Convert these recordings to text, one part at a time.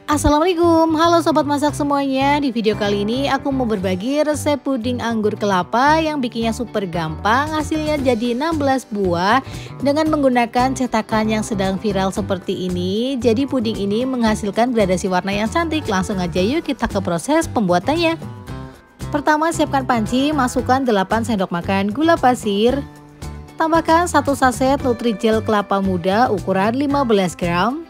Assalamualaikum, halo sobat masak semuanya. Di video kali ini aku mau berbagi resep puding anggur kelapa yang bikinnya super gampang. Hasilnya jadi 16 buah dengan menggunakan cetakan yang sedang viral seperti ini. Jadi puding ini menghasilkan gradasi warna yang cantik. Langsung aja yuk kita ke proses pembuatannya. Pertama, siapkan panci, masukkan 8 sendok makan gula pasir. Tambahkan 1 saset Nutrijel kelapa muda ukuran 15 gram.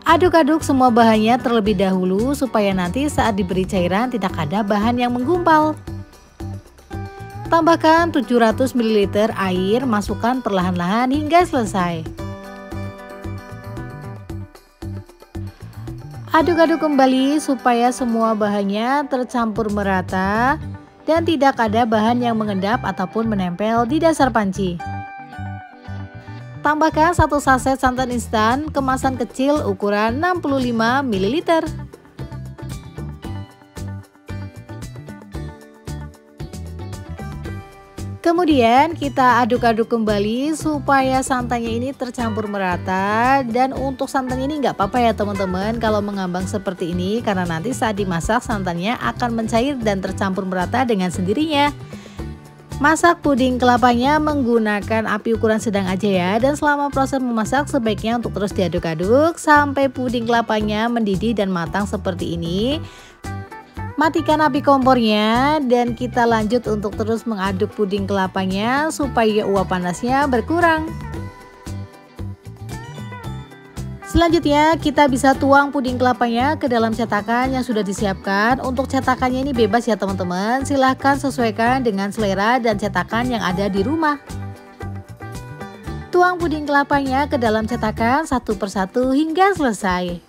Aduk-aduk semua bahannya terlebih dahulu supaya nanti saat diberi cairan tidak ada bahan yang menggumpal. Tambahkan 700 ml air, masukkan perlahan-lahan hingga selesai. Aduk-aduk kembali supaya semua bahannya tercampur merata dan tidak ada bahan yang mengendap ataupun menempel di dasar panci. Tambahkan 1 saset santan instan kemasan kecil ukuran 65 ml. Kemudian kita aduk-aduk kembali supaya santannya ini tercampur merata. Dan untuk santannya ini nggak apa-apa ya teman-teman kalau mengambang seperti ini, karena nanti saat dimasak santannya akan mencair dan tercampur merata dengan sendirinya. Masak puding kelapanya menggunakan api ukuran sedang aja ya. Dan selama proses memasak sebaiknya untuk terus diaduk-aduk sampai puding kelapanya mendidih dan matang seperti ini. Matikan api kompornya dan kita lanjut untuk terus mengaduk puding kelapanya supaya uap panasnya berkurang. Selanjutnya kita bisa tuang puding kelapanya ke dalam cetakan yang sudah disiapkan. Untuk cetakannya ini bebas ya teman-teman, silahkan sesuaikan dengan selera dan cetakan yang ada di rumah. Tuang puding kelapanya ke dalam cetakan satu persatu hingga selesai.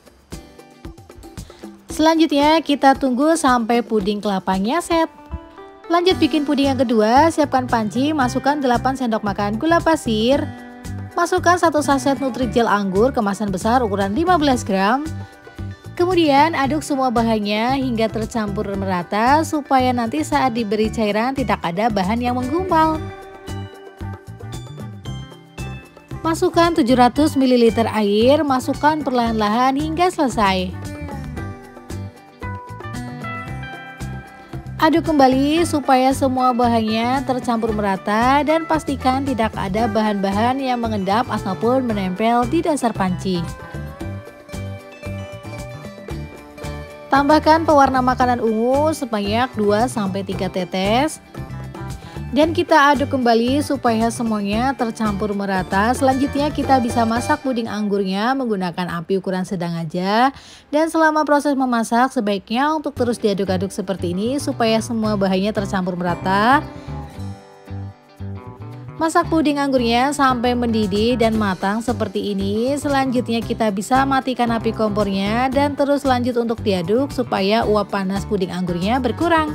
Selanjutnya kita tunggu sampai puding kelapanya set. Lanjut bikin puding yang kedua, siapkan panci, masukkan 8 sendok makan gula pasir. Masukkan 1 saset Nutrijel anggur kemasan besar ukuran 15 gram. Kemudian aduk semua bahannya hingga tercampur merata supaya nanti saat diberi cairan tidak ada bahan yang menggumpal. Masukkan 700 ml air, masukkan perlahan-lahan hingga selesai. Aduk kembali supaya semua bahannya tercampur merata dan pastikan tidak ada bahan-bahan yang mengendap ataupun menempel di dasar panci. Tambahkan pewarna makanan ungu sebanyak 2-3 tetes. Dan kita aduk kembali supaya semuanya tercampur merata. Selanjutnya kita bisa masak puding anggurnya menggunakan api ukuran sedang aja. Dan selama proses memasak sebaiknya untuk terus diaduk-aduk seperti ini supaya semua bahannya tercampur merata. Masak puding anggurnya sampai mendidih dan matang seperti ini. Selanjutnya kita bisa matikan api kompornya dan terus lanjut untuk diaduk supaya uap panas puding anggurnya berkurang.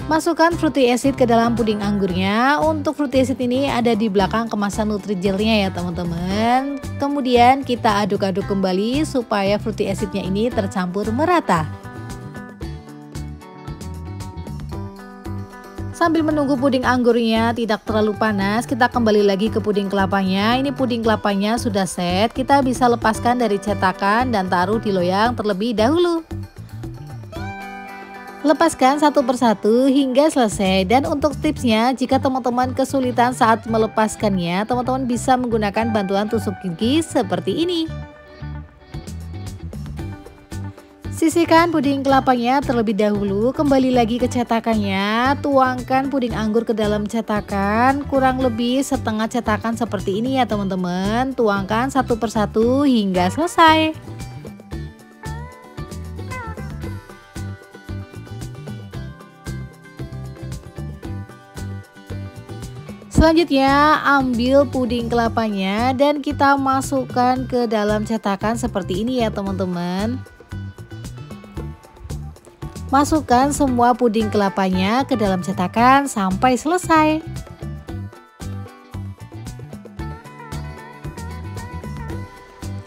Masukkan fruity acid ke dalam puding anggurnya. Untuk fruity acid ini ada di belakang kemasan Nutrijelnya ya teman-teman. Kemudian kita aduk-aduk kembali supaya fruity acidnya ini tercampur merata. Sambil menunggu puding anggurnya tidak terlalu panas, kita kembali lagi ke puding kelapanya. Ini puding kelapanya sudah set. Kita bisa lepaskan dari cetakan dan taruh di loyang terlebih dahulu. Lepaskan satu persatu hingga selesai. Dan untuk tipsnya, jika teman-teman kesulitan saat melepaskannya, teman-teman bisa menggunakan bantuan tusuk gigi seperti ini. Sisihkan puding kelapanya terlebih dahulu, kembali lagi ke cetakannya, tuangkan puding anggur ke dalam cetakan, kurang lebih setengah cetakan seperti ini ya teman-teman. Tuangkan satu persatu hingga selesai. Selanjutnya ambil puding kelapanya dan kita masukkan ke dalam cetakan seperti ini ya teman-teman. Masukkan semua puding kelapanya ke dalam cetakan sampai selesai.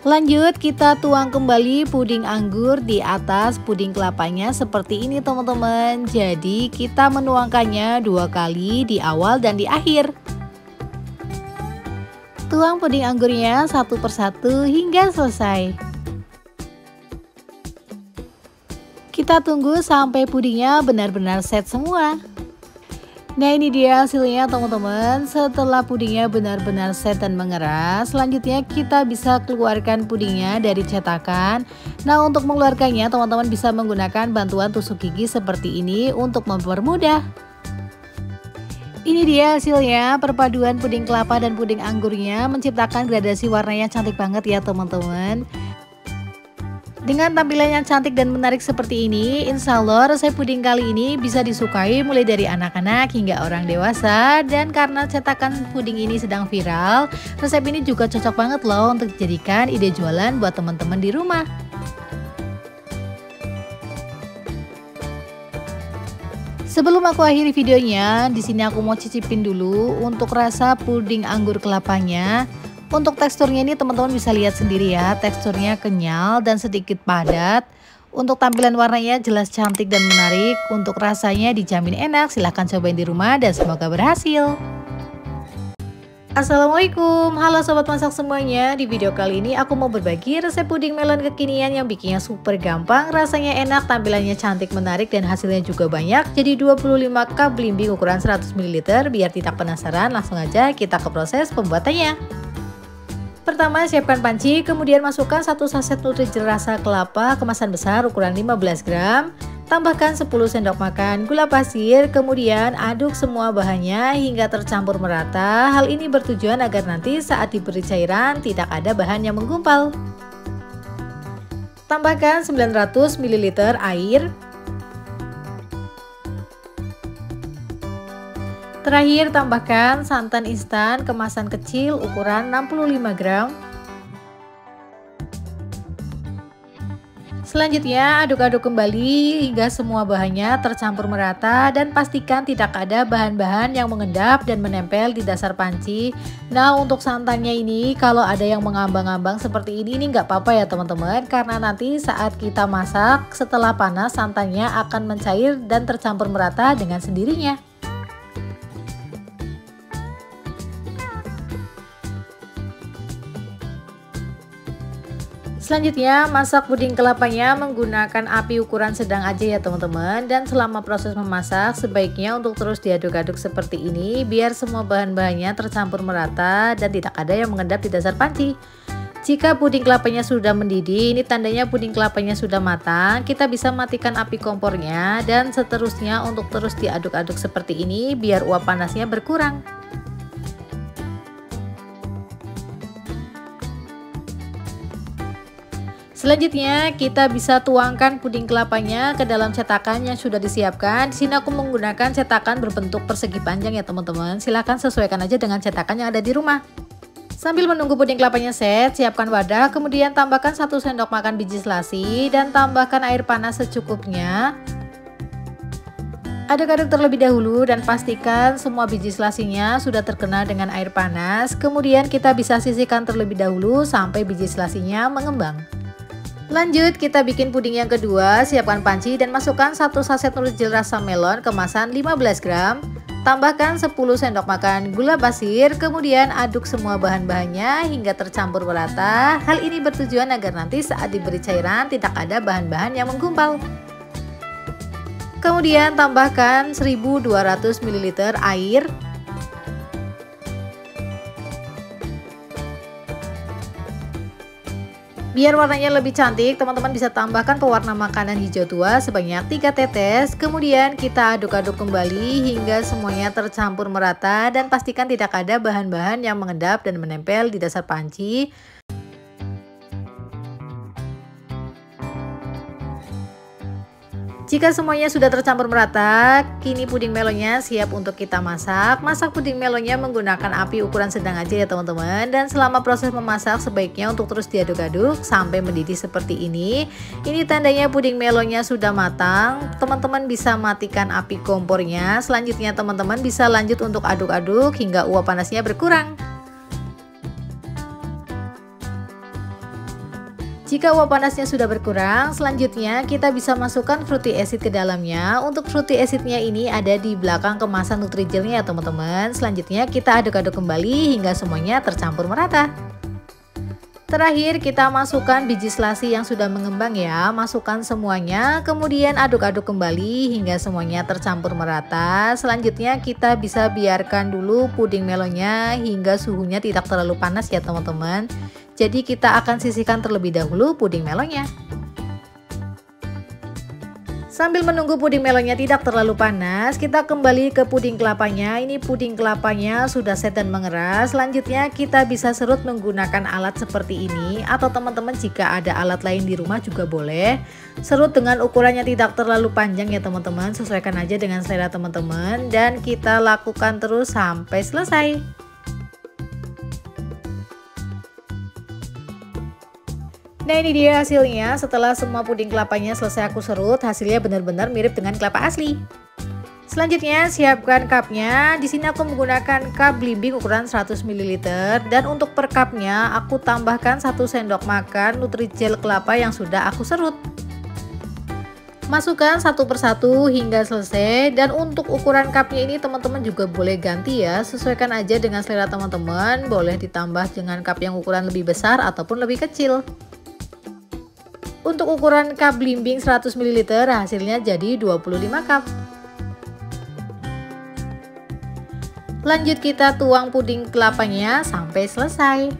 Lanjut kita tuang kembali puding anggur di atas puding kelapanya seperti ini teman-teman. Jadi kita menuangkannya 2 kali di awal dan di akhir. Tuang puding anggurnya satu persatu hingga selesai. Kita tunggu sampai pudingnya benar-benar set semua. Nah, ini dia hasilnya teman-teman. Setelah pudingnya benar-benar set dan mengeras, selanjutnya kita bisa keluarkan pudingnya dari cetakan. Nah, untuk mengeluarkannya teman-teman bisa menggunakan bantuan tusuk gigi seperti ini untuk mempermudah. Ini dia hasilnya, perpaduan puding kelapa dan puding anggurnya menciptakan gradasi warnanya cantik banget ya teman-teman. Dengan tampilan yang cantik dan menarik seperti ini, insya Allah resep puding kali ini bisa disukai mulai dari anak-anak hingga orang dewasa. Dan karena cetakan puding ini sedang viral, resep ini juga cocok banget loh untuk dijadikan ide jualan buat teman-teman di rumah. Sebelum aku akhiri videonya, di sini aku mau cicipin dulu untuk rasa puding anggur kelapanya. Untuk teksturnya ini teman-teman bisa lihat sendiri ya, teksturnya kenyal dan sedikit padat. Untuk tampilan warnanya jelas cantik dan menarik. Untuk rasanya dijamin enak, silahkan cobain di rumah dan semoga berhasil. Assalamualaikum, halo sobat masak semuanya. Di video kali ini aku mau berbagi resep puding melon kekinian yang bikinnya super gampang, rasanya enak, tampilannya cantik menarik dan hasilnya juga banyak. Jadi 25 cup belimbing ukuran 100 ml. Biar tidak penasaran, langsung aja kita ke proses pembuatannya. Pertama, siapkan panci, kemudian masukkan 1 saset Nutrijel rasa kelapa kemasan besar ukuran 15 gram. Tambahkan 10 sendok makan gula pasir, kemudian aduk semua bahannya hingga tercampur merata. Hal ini bertujuan agar nanti saat diberi cairan tidak ada bahan yang menggumpal. Tambahkan 900 ml air. Terakhir, tambahkan santan instan kemasan kecil ukuran 65 gram. Selanjutnya, aduk-aduk kembali hingga semua bahannya tercampur merata dan pastikan tidak ada bahan-bahan yang mengendap dan menempel di dasar panci. Nah, untuk santannya ini kalau ada yang mengambang-ambang seperti ini nggak apa-apa ya teman-teman, karena nanti saat kita masak setelah panas santannya akan mencair dan tercampur merata dengan sendirinya. Selanjutnya, masak puding kelapanya menggunakan api ukuran sedang aja ya teman-teman. Dan selama proses memasak sebaiknya untuk terus diaduk-aduk seperti ini biar semua bahan-bahannya tercampur merata dan tidak ada yang mengendap di dasar panci. Jika puding kelapanya sudah mendidih, ini tandanya puding kelapanya sudah matang. Kita bisa matikan api kompornya dan seterusnya untuk terus diaduk-aduk seperti ini biar uap panasnya berkurang. Selanjutnya kita bisa tuangkan puding kelapanya ke dalam cetakan yang sudah disiapkan. Di sini aku menggunakan cetakan berbentuk persegi panjang ya teman-teman. Silahkan sesuaikan aja dengan cetakan yang ada di rumah. Sambil menunggu puding kelapanya set, siapkan wadah, kemudian tambahkan 1 sendok makan biji selasi dan tambahkan air panas secukupnya. Aduk-aduk terlebih dahulu dan pastikan semua biji selasinya sudah terkena dengan air panas. Kemudian kita bisa sisihkan terlebih dahulu sampai biji selasinya mengembang. Lanjut, kita bikin puding yang kedua. Siapkan panci dan masukkan 1 saset Nutrijel rasa melon kemasan 15 gram. Tambahkan 10 sendok makan gula pasir, kemudian aduk semua bahan-bahannya hingga tercampur merata. Hal ini bertujuan agar nanti saat diberi cairan tidak ada bahan-bahan yang menggumpal. Kemudian tambahkan 1200 ml air. Biar warnanya lebih cantik, teman-teman bisa tambahkan pewarna makanan hijau tua sebanyak 3 tetes. Kemudian kita aduk-aduk kembali hingga semuanya tercampur merata dan pastikan tidak ada bahan-bahan yang mengendap dan menempel di dasar panci. Jika semuanya sudah tercampur merata, kini puding melonnya siap untuk kita masak. Masak puding melonnya menggunakan api ukuran sedang aja ya teman-teman. Dan selama proses memasak sebaiknya untuk terus diaduk-aduk sampai mendidih seperti ini. Ini tandanya puding melonnya sudah matang. Teman-teman bisa matikan api kompornya. Selanjutnya teman-teman bisa lanjut untuk aduk-aduk hingga uap panasnya berkurang. Jika uap panasnya sudah berkurang, selanjutnya kita bisa masukkan fruity acid ke dalamnya. Untuk fruity acidnya ini ada di belakang kemasan Nutrijelnya ya teman-teman. Selanjutnya kita aduk-aduk kembali hingga semuanya tercampur merata. Terakhir kita masukkan biji selasi yang sudah mengembang ya, masukkan semuanya, kemudian aduk-aduk kembali hingga semuanya tercampur merata. Selanjutnya kita bisa biarkan dulu puding melonnya hingga suhunya tidak terlalu panas ya teman-teman. Jadi kita akan sisihkan terlebih dahulu puding melonnya. Sambil menunggu puding melonnya tidak terlalu panas, kita kembali ke puding kelapanya. Ini puding kelapanya sudah set dan mengeras. Selanjutnya kita bisa serut menggunakan alat seperti ini, atau teman-teman jika ada alat lain di rumah juga boleh. Serut dengan ukurannya tidak terlalu panjang ya teman-teman, sesuaikan aja dengan selera teman-teman, dan kita lakukan terus sampai selesai. Nah ini dia hasilnya. Setelah semua puding kelapanya selesai aku serut, hasilnya benar-benar mirip dengan kelapa asli. Selanjutnya siapkan cupnya. Di sini aku menggunakan cup belimbing ukuran 100 ml, dan untuk per cupnya aku tambahkan 1 sendok makan Nutrijel kelapa yang sudah aku serut. Masukkan satu persatu hingga selesai, dan untuk ukuran cupnya ini teman-teman juga boleh ganti ya, sesuaikan aja dengan selera teman-teman. Boleh ditambah dengan cup yang ukuran lebih besar ataupun lebih kecil. Untuk ukuran cup belimbing 100 ml hasilnya jadi 25 cup. Lanjut kita tuang puding kelapanya sampai selesai.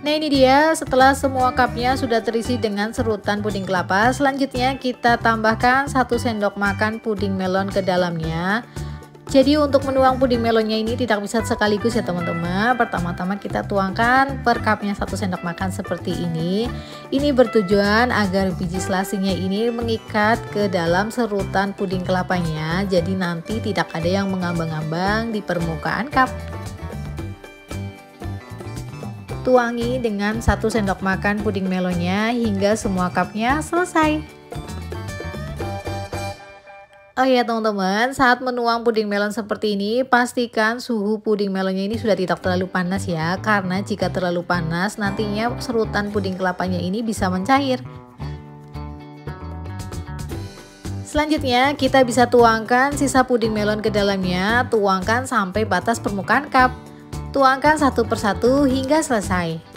Nah ini dia, setelah semua cupnya sudah terisi dengan serutan puding kelapa, selanjutnya kita tambahkan 1 sendok makan puding melon ke dalamnya. Jadi untuk menuang puding melonnya ini tidak bisa sekaligus ya teman-teman. Pertama-tama kita tuangkan per cupnya 1 sendok makan seperti ini. Ini bertujuan agar biji selasinya ini mengikat ke dalam serutan puding kelapanya. Jadi nanti tidak ada yang mengambang-ambang di permukaan cup. Tuangi dengan 1 sendok makan puding melonnya hingga semua cupnya selesai. Oh ya teman-teman, saat menuang puding melon seperti ini, pastikan suhu puding melonnya ini sudah tidak terlalu panas ya. Karena jika terlalu panas, nantinya serutan puding kelapanya ini bisa mencair. Selanjutnya, kita bisa tuangkan sisa puding melon ke dalamnya. Tuangkan sampai batas permukaan cup. Tuangkan satu persatu hingga selesai.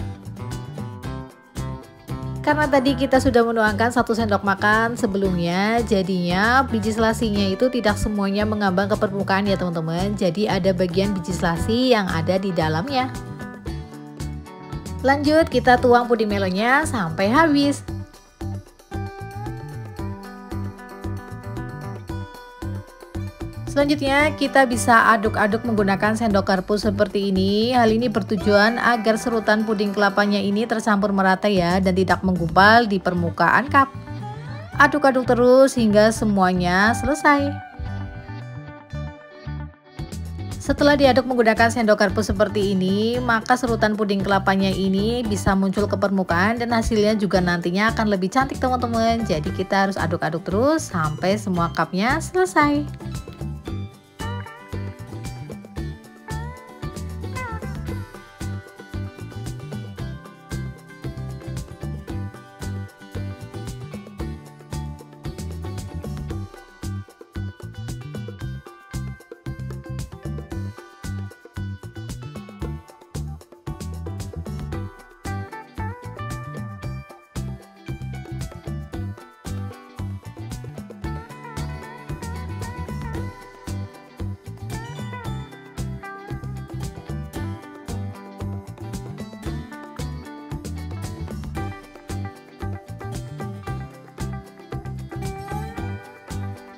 Karena tadi kita sudah menuangkan 1 sendok makan sebelumnya, jadinya biji selasinya itu tidak semuanya mengambang ke permukaan ya teman-teman. Jadi ada bagian biji selasi yang ada di dalamnya. Lanjut kita tuang puding melonnya sampai habis. Selanjutnya kita bisa aduk-aduk menggunakan sendok garpu seperti ini. Hal ini bertujuan agar serutan puding kelapanya ini tercampur merata ya, dan tidak menggumpal di permukaan cup. Aduk-aduk terus hingga semuanya selesai. Setelah diaduk menggunakan sendok garpu seperti ini, maka serutan puding kelapanya ini bisa muncul ke permukaan, dan hasilnya juga nantinya akan lebih cantik teman-teman. Jadi kita harus aduk-aduk terus sampai semua cupnya selesai.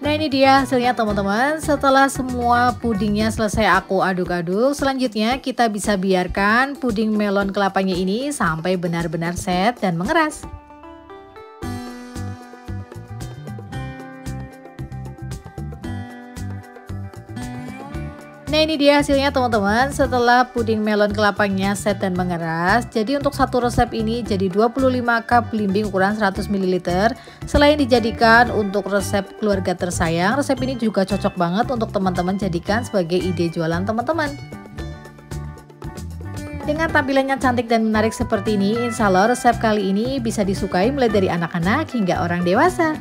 Nah ini dia hasilnya teman-teman. Setelah semua pudingnya selesai aku aduk-aduk, selanjutnya kita bisa biarkan puding melon kelapanya ini sampai benar-benar set dan mengeras. Nah, ini dia hasilnya teman-teman setelah puding melon kelapanya set dan mengeras. Jadi untuk satu resep ini jadi 25 cup belimbing ukuran 100 ml. Selain dijadikan untuk resep keluarga tersayang, resep ini juga cocok banget untuk teman-teman jadikan sebagai ide jualan teman-teman. Dengan tampilannya cantik dan menarik seperti ini, insya Allah resep kali ini bisa disukai mulai dari anak-anak hingga orang dewasa.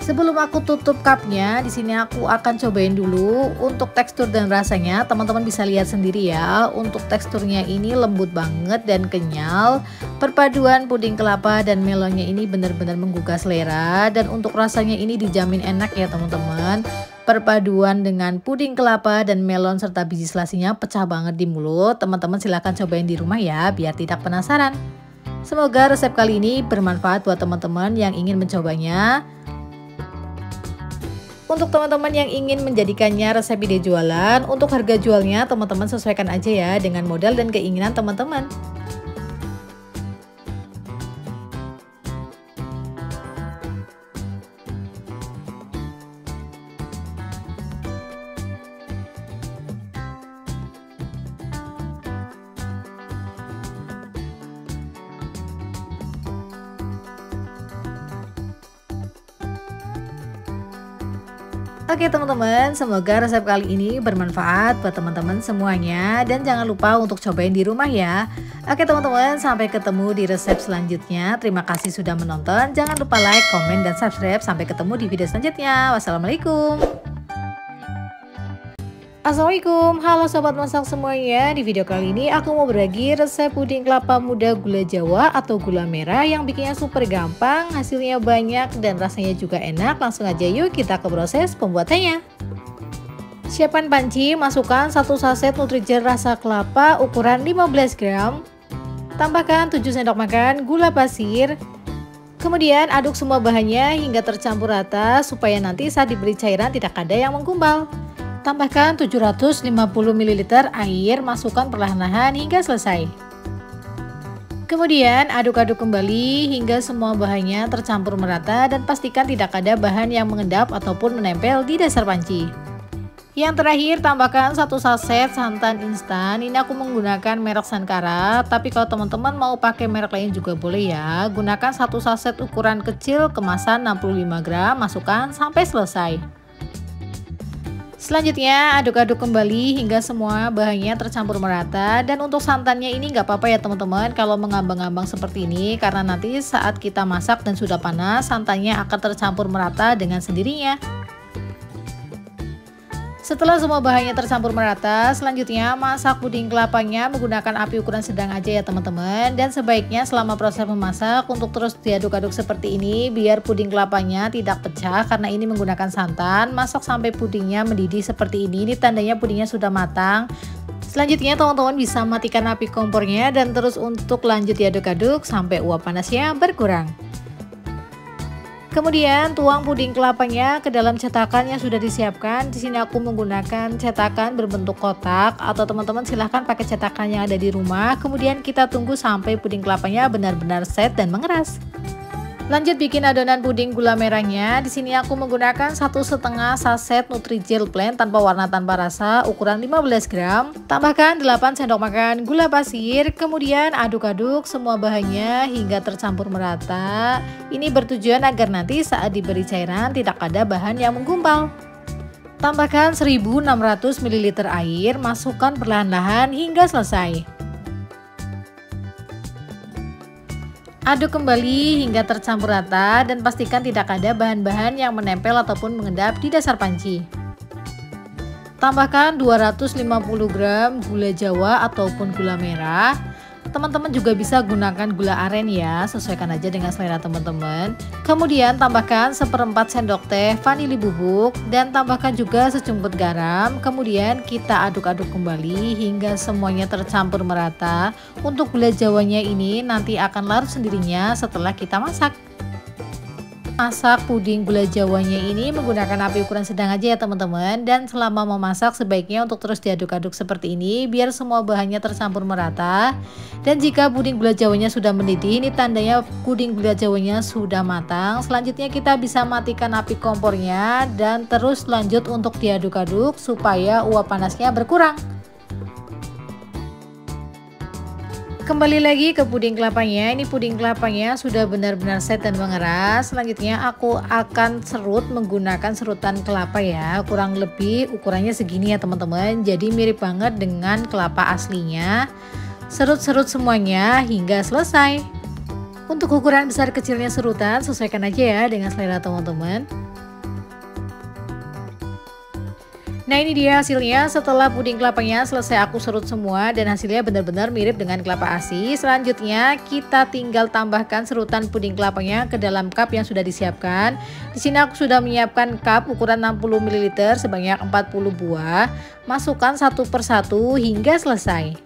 Sebelum aku tutup cupnya, di sini aku akan cobain dulu untuk tekstur dan rasanya. Teman-teman bisa lihat sendiri ya, untuk teksturnya ini lembut banget dan kenyal. Perpaduan puding kelapa dan melonnya ini benar-benar menggugah selera, dan untuk rasanya ini dijamin enak ya teman-teman. Perpaduan dengan puding kelapa dan melon serta biji selasinya pecah banget di mulut. Teman-teman silahkan cobain di rumah ya, biar tidak penasaran. Semoga resep kali ini bermanfaat buat teman-teman yang ingin mencobanya. Untuk teman-teman yang ingin menjadikannya resep ide jualan, untuk harga jualnya teman-teman sesuaikan aja ya dengan modal dan keinginan teman-teman. Oke teman-teman, semoga resep kali ini bermanfaat buat teman-teman semuanya. Dan jangan lupa untuk cobain di rumah ya. Oke teman-teman, sampai ketemu di resep selanjutnya. Terima kasih sudah menonton. Jangan lupa like, komen, dan subscribe. Sampai ketemu di video selanjutnya. Wassalamualaikum. Assalamualaikum, halo sobat masak semuanya. Di video kali ini aku mau berbagi resep puding kelapa muda gula jawa atau gula merah yang bikinnya super gampang, hasilnya banyak dan rasanya juga enak. Langsung aja yuk kita ke proses pembuatannya. Siapkan panci, masukkan 1 saset Nutrijel rasa kelapa ukuran 15 gram. Tambahkan 7 sendok makan gula pasir. Kemudian aduk semua bahannya hingga tercampur rata supaya nanti saat diberi cairan tidak ada yang menggumpal. Tambahkan 750 ml air, masukkan perlahan-lahan hingga selesai. Kemudian aduk-aduk kembali hingga semua bahannya tercampur merata dan pastikan tidak ada bahan yang mengendap ataupun menempel di dasar panci. Yang terakhir, tambahkan 1 saset santan instan. Ini aku menggunakan merek Sankara, tapi kalau teman-teman mau pakai merek lain juga boleh ya. Gunakan 1 saset ukuran kecil kemasan 65 gram, masukkan sampai selesai. Selanjutnya aduk-aduk kembali hingga semua bahannya tercampur merata. Dan untuk santannya ini nggak apa-apa ya teman-teman kalau mengambang-ambang seperti ini, karena nanti saat kita masak dan sudah panas santannya akan tercampur merata dengan sendirinya. Setelah semua bahannya tercampur merata, selanjutnya masak puding kelapanya menggunakan api ukuran sedang aja ya teman-teman. Dan sebaiknya selama proses memasak untuk terus diaduk-aduk seperti ini biar puding kelapanya tidak pecah, karena ini menggunakan santan. Masak sampai pudingnya mendidih seperti ini tandanya pudingnya sudah matang. Selanjutnya teman-teman bisa matikan api kompornya dan terus untuk lanjut diaduk-aduk sampai uap panasnya berkurang. Kemudian tuang puding kelapanya ke dalam cetakan yang sudah disiapkan. Di sini aku menggunakan cetakan berbentuk kotak atau teman-teman silahkan pakai cetakan yang ada di rumah. Kemudian kita tunggu sampai puding kelapanya benar-benar set dan mengeras. Lanjut bikin adonan puding gula merahnya. Di sini aku menggunakan 1,5 saset Nutrijel plain tanpa warna tanpa rasa ukuran 15 gram. Tambahkan 8 sendok makan gula pasir. Kemudian aduk-aduk semua bahannya hingga tercampur merata. Ini bertujuan agar nanti saat diberi cairan tidak ada bahan yang menggumpal. Tambahkan 1600 ml air, masukkan perlahan-lahan hingga selesai. Aduk kembali hingga tercampur rata dan pastikan tidak ada bahan-bahan yang menempel ataupun mengendap di dasar panci. Tambahkan 250 gram gula jawa ataupun gula merah. Teman-teman juga bisa gunakan gula aren ya, sesuaikan aja dengan selera teman-teman. Kemudian tambahkan 1/4 sendok teh vanili bubuk dan tambahkan juga secumput garam. Kemudian kita aduk-aduk kembali hingga semuanya tercampur merata. Untuk gula jawanya ini nanti akan larut sendirinya setelah kita masak. Masak puding gula jawanya ini menggunakan api ukuran sedang aja ya teman-teman. Dan selama memasak sebaiknya untuk terus diaduk-aduk seperti ini biar semua bahannya tercampur merata. Dan jika puding gula jawanya sudah mendidih, ini tandanya puding gula jawanya sudah matang. Selanjutnya kita bisa matikan api kompornya dan terus lanjut untuk diaduk-aduk supaya uap panasnya berkurang. Kembali lagi ke puding kelapanya. Ini puding kelapanya sudah benar-benar set dan mengeras. Selanjutnya aku akan serut menggunakan serutan kelapa ya. Kurang lebih ukurannya segini ya teman-teman. Jadi mirip banget dengan kelapa aslinya. Serut-serut semuanya hingga selesai. Untuk ukuran besar kecilnya serutan sesuaikan aja ya dengan selera teman-teman. Nah ini dia hasilnya setelah puding kelapanya selesai aku serut semua dan hasilnya benar-benar mirip dengan kelapa asi. Selanjutnya kita tinggal tambahkan serutan puding kelapanya ke dalam cup yang sudah disiapkan. Di sini aku sudah menyiapkan cup ukuran 60 ml sebanyak 40 buah. Masukkan satu persatu hingga selesai.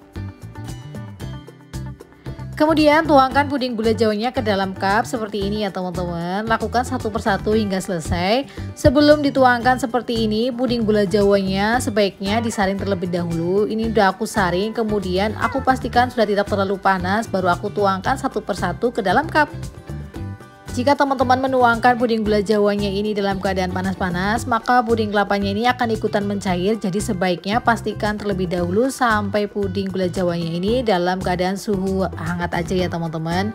Kemudian tuangkan puding gula jawanya ke dalam cup seperti ini ya teman-teman. Lakukan satu persatu hingga selesai. Sebelum dituangkan seperti ini, puding gula jawanya sebaiknya disaring terlebih dahulu. Ini udah aku saring, kemudian aku pastikan sudah tidak terlalu panas, baru aku tuangkan satu persatu ke dalam cup. Jika teman-teman menuangkan puding gula jawanya ini dalam keadaan panas-panas, maka puding kelapanya ini akan ikutan mencair. Jadi sebaiknya pastikan terlebih dahulu sampai puding gula jawanya ini dalam keadaan suhu hangat aja ya teman-teman.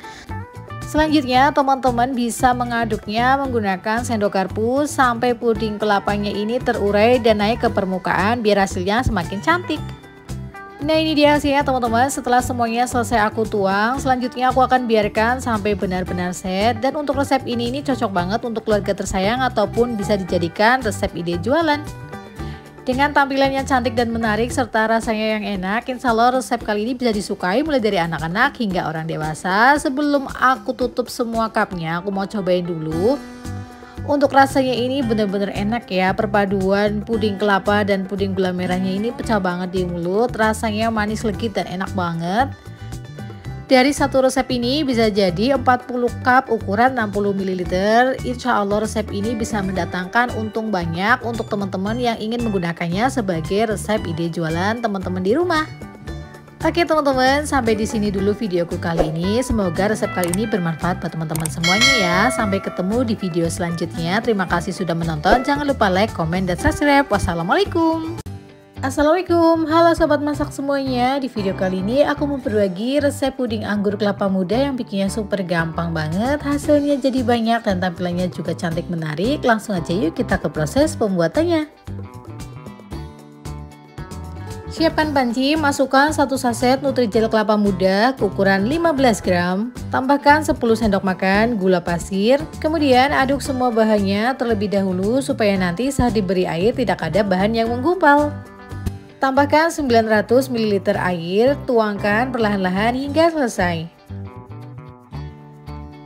Selanjutnya teman-teman bisa mengaduknya menggunakan sendok garpu sampai puding kelapanya ini terurai dan naik ke permukaan biar hasilnya semakin cantik. Nah ini dia hasilnya teman-teman. Setelah semuanya selesai aku tuang, selanjutnya aku akan biarkan sampai benar-benar set. Dan untuk resep ini cocok banget untuk keluarga tersayang ataupun bisa dijadikan resep ide jualan. Dengan tampilannya cantik dan menarik serta rasanya yang enak, insya Allah resep kali ini bisa disukai mulai dari anak-anak hingga orang dewasa. Sebelum aku tutup semua cupnya, aku mau cobain dulu. Untuk rasanya ini benar-benar enak ya, perpaduan puding kelapa dan puding gula merahnya ini pecah banget di mulut, rasanya manis legit dan enak banget. Dari satu resep ini bisa jadi 40 cup ukuran 60 ml. Insya Allah resep ini bisa mendatangkan untung banyak untuk teman-teman yang ingin menggunakannya sebagai resep ide jualan teman-teman di rumah. Oke teman-teman, sampai di sini dulu videoku kali ini. Semoga resep kali ini bermanfaat buat teman-teman semuanya ya. Sampai ketemu di video selanjutnya. Terima kasih sudah menonton. Jangan lupa like, komen, dan subscribe. Wassalamualaikum. Assalamualaikum, halo sobat masak semuanya. Di video kali ini aku mau berbagi resep puding anggur kelapa muda yang bikinnya super gampang banget. Hasilnya jadi banyak dan tampilannya juga cantik menarik. Langsung aja yuk kita ke proses pembuatannya. Siapkan panci, masukkan 1 saset Nutrijel kelapa muda ukuran 15 gram. Tambahkan 10 sendok makan gula pasir. Kemudian aduk semua bahannya terlebih dahulu supaya nanti saat diberi air tidak ada bahan yang menggumpal. Tambahkan 900 ml air, tuangkan perlahan-lahan hingga selesai.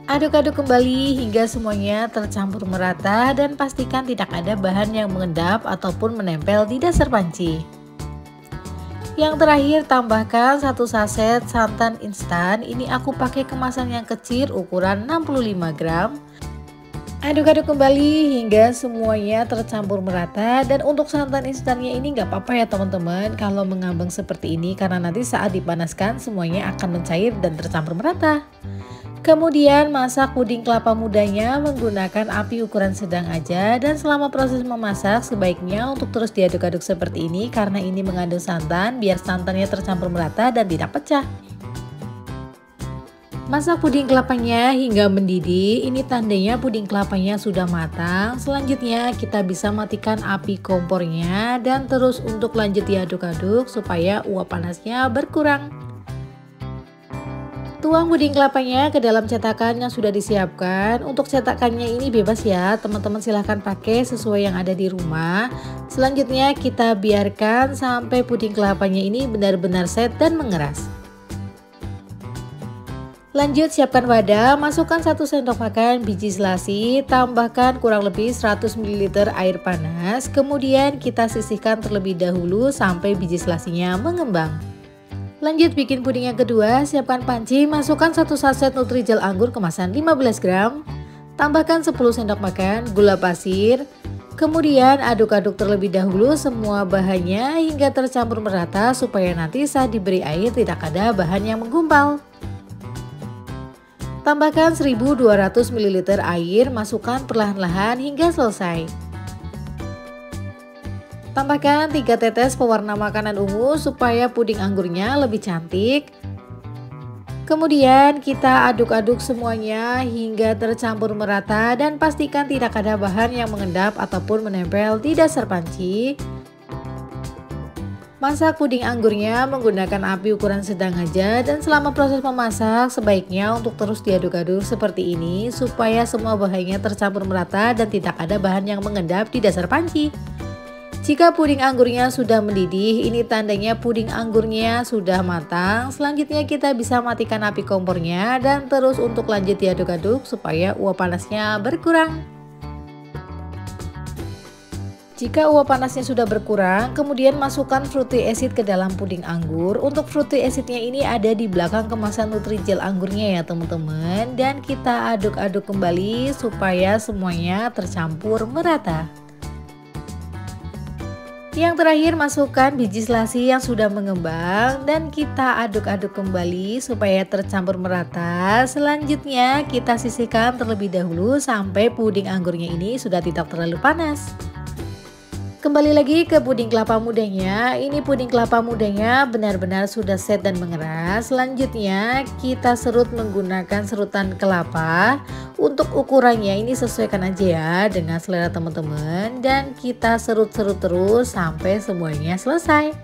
Aduk-aduk kembali hingga semuanya tercampur merata dan pastikan tidak ada bahan yang mengendap ataupun menempel di dasar panci. Yang terakhir tambahkan 1 saset santan instan. Ini aku pakai kemasan yang kecil ukuran 65 gram. Aduk-aduk kembali hingga semuanya tercampur merata. Dan untuk santan instannya ini nggak apa-apa ya teman-teman kalau mengambang seperti ini, karena nanti saat dipanaskan semuanya akan mencair dan tercampur merata. Kemudian masak puding kelapa mudanya menggunakan api ukuran sedang aja, dan selama proses memasak sebaiknya untuk terus diaduk-aduk seperti ini karena ini mengandung santan biar santannya tercampur merata dan tidak pecah. Masak puding kelapanya hingga mendidih, ini tandanya puding kelapanya sudah matang. Selanjutnya kita bisa matikan api kompornya dan terus untuk lanjut diaduk-aduk supaya uap panasnya berkurang. Tuang puding kelapanya ke dalam cetakan yang sudah disiapkan. Untuk cetakannya ini bebas ya, teman-teman silahkan pakai sesuai yang ada di rumah. Selanjutnya kita biarkan sampai puding kelapanya ini benar-benar set dan mengeras. Lanjut siapkan wadah, masukkan 1 sendok makan biji selasi, tambahkan kurang lebih 100 ml air panas. Kemudian kita sisihkan terlebih dahulu sampai biji selasinya mengembang. Lanjut bikin puding yang kedua, siapkan panci, masukkan 1 saset Nutrijel anggur kemasan 15 gram. Tambahkan 10 sendok makan gula pasir. Kemudian aduk-aduk terlebih dahulu semua bahannya hingga tercampur merata supaya nanti saat diberi air tidak ada bahan yang menggumpal. Tambahkan 1200 ml air, masukkan perlahan-lahan hingga selesai. Tambahkan 3 tetes pewarna makanan ungu supaya puding anggurnya lebih cantik. Kemudian kita aduk-aduk semuanya hingga tercampur merata dan pastikan tidak ada bahan yang mengendap ataupun menempel di dasar panci. Masak puding anggurnya menggunakan api ukuran sedang aja, dan selama proses memasak sebaiknya untuk terus diaduk-aduk seperti ini supaya semua bahannya tercampur merata dan tidak ada bahan yang mengendap di dasar panci. Jika puding anggurnya sudah mendidih, ini tandanya puding anggurnya sudah matang. Selanjutnya kita bisa matikan api kompornya dan terus untuk lanjut diaduk-aduk supaya uap panasnya berkurang. Jika uap panasnya sudah berkurang, kemudian masukkan fruity acid ke dalam puding anggur. Untuk fruity acidnya ini ada di belakang kemasan Nutrijel anggurnya ya teman-teman. Dan kita aduk-aduk kembali supaya semuanya tercampur merata. Yang terakhir masukkan biji selasi yang sudah mengembang dan kita aduk-aduk kembali supaya tercampur merata. Selanjutnya kita sisihkan terlebih dahulu sampai puding anggurnya ini sudah tidak terlalu panas. Kembali lagi ke puding kelapa mudanya. Ini puding kelapa mudanya benar-benar sudah set dan mengeras. Selanjutnya kita serut menggunakan serutan kelapa. Untuk ukurannya ini sesuaikan aja ya dengan selera teman-teman. Dan kita serut-serut terus sampai semuanya selesai.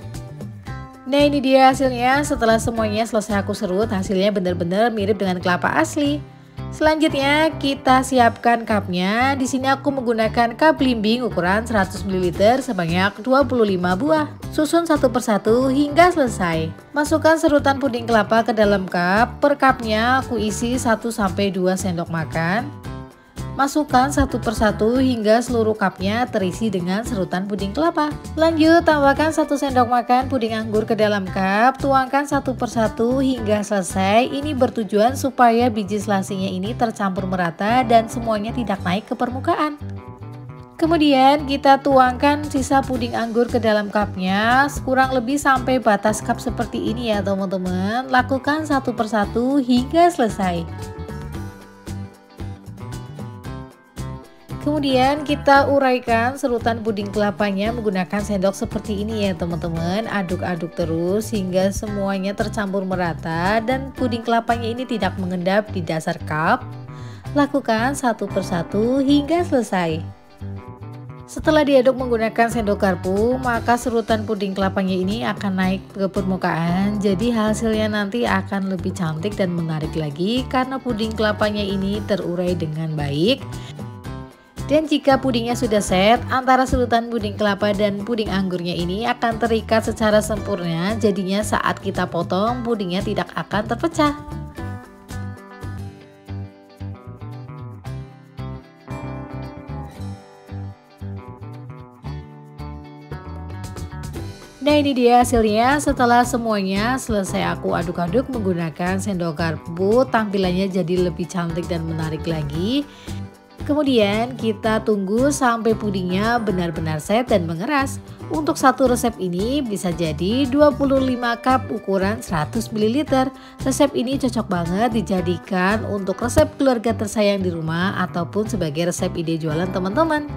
Nah ini dia hasilnya. Setelah semuanya selesai aku serut, hasilnya benar-benar mirip dengan kelapa asli. Selanjutnya kita siapkan cupnya. Di sini aku menggunakan cup blimbing ukuran 100 ml sebanyak 25 buah. Susun satu persatu hingga selesai. Masukkan serutan puding kelapa ke dalam cup. Per cupnya aku isi 1-2 sendok makan. Masukkan satu persatu hingga seluruh cupnya terisi dengan serutan puding kelapa. Lanjut tambahkan 1 sendok makan puding anggur ke dalam cup. Tuangkan satu persatu hingga selesai. Ini bertujuan supaya biji selasinya ini tercampur merata dan semuanya tidak naik ke permukaan. Kemudian kita tuangkan sisa puding anggur ke dalam cupnya, kurang lebih sampai batas cup seperti ini ya teman-teman. Lakukan satu persatu hingga selesai. Kemudian kita uraikan serutan puding kelapanya menggunakan sendok seperti ini ya teman-teman. Aduk-aduk terus hingga semuanya tercampur merata dan puding kelapanya ini tidak mengendap di dasar cup. Lakukan satu persatu hingga selesai. Setelah diaduk menggunakan sendok garpu, maka serutan puding kelapanya ini akan naik ke permukaan. Jadi hasilnya nanti akan lebih cantik dan menarik lagi karena puding kelapanya ini terurai dengan baik. Dan jika pudingnya sudah set, antara serutan puding kelapa dan puding anggurnya ini akan terikat secara sempurna. Jadinya saat kita potong, pudingnya tidak akan terpecah. Nah ini dia hasilnya. Setelah semuanya selesai aku aduk-aduk menggunakan sendok garpu, tampilannya jadi lebih cantik dan menarik lagi. Kemudian kita tunggu sampai pudingnya benar-benar set dan mengeras. Untuk satu resep ini bisa jadi 25 cup ukuran 100 ml. Resep ini cocok banget dijadikan untuk resep keluarga tersayang di rumah ataupun sebagai resep ide jualan teman-teman.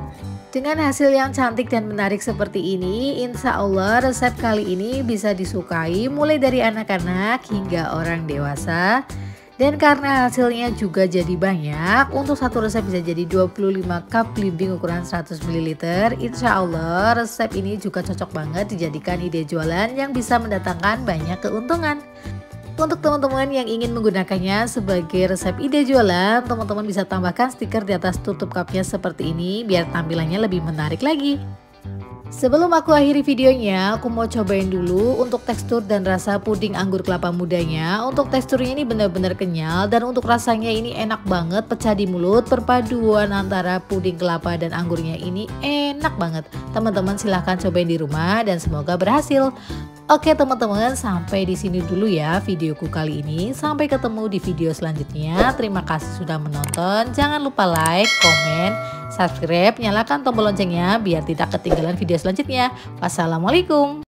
Dengan hasil yang cantik dan menarik seperti ini, insya Allah resep kali ini bisa disukai mulai dari anak-anak hingga orang dewasa. Dan karena hasilnya juga jadi banyak, untuk satu resep bisa jadi 25 cup blimbing ukuran 100 ml. Insya Allah resep ini juga cocok banget dijadikan ide jualan yang bisa mendatangkan banyak keuntungan. Untuk teman-teman yang ingin menggunakannya sebagai resep ide jualan, teman-teman bisa tambahkan stiker di atas tutup cupnya seperti ini biar tampilannya lebih menarik lagi. Sebelum aku akhiri videonya, aku mau cobain dulu untuk tekstur dan rasa puding anggur kelapa mudanya. Untuk teksturnya ini benar-benar kenyal dan untuk rasanya ini enak banget, pecah di mulut. Perpaduan antara puding kelapa dan anggurnya ini enak banget. Teman-teman silahkan cobain di rumah dan semoga berhasil. Oke teman-teman, sampai di sini dulu ya videoku kali ini. Sampai ketemu di video selanjutnya. Terima kasih sudah menonton. Jangan lupa like, komen, subscribe, nyalakan tombol loncengnya biar tidak ketinggalan video selanjutnya. Wassalamualaikum.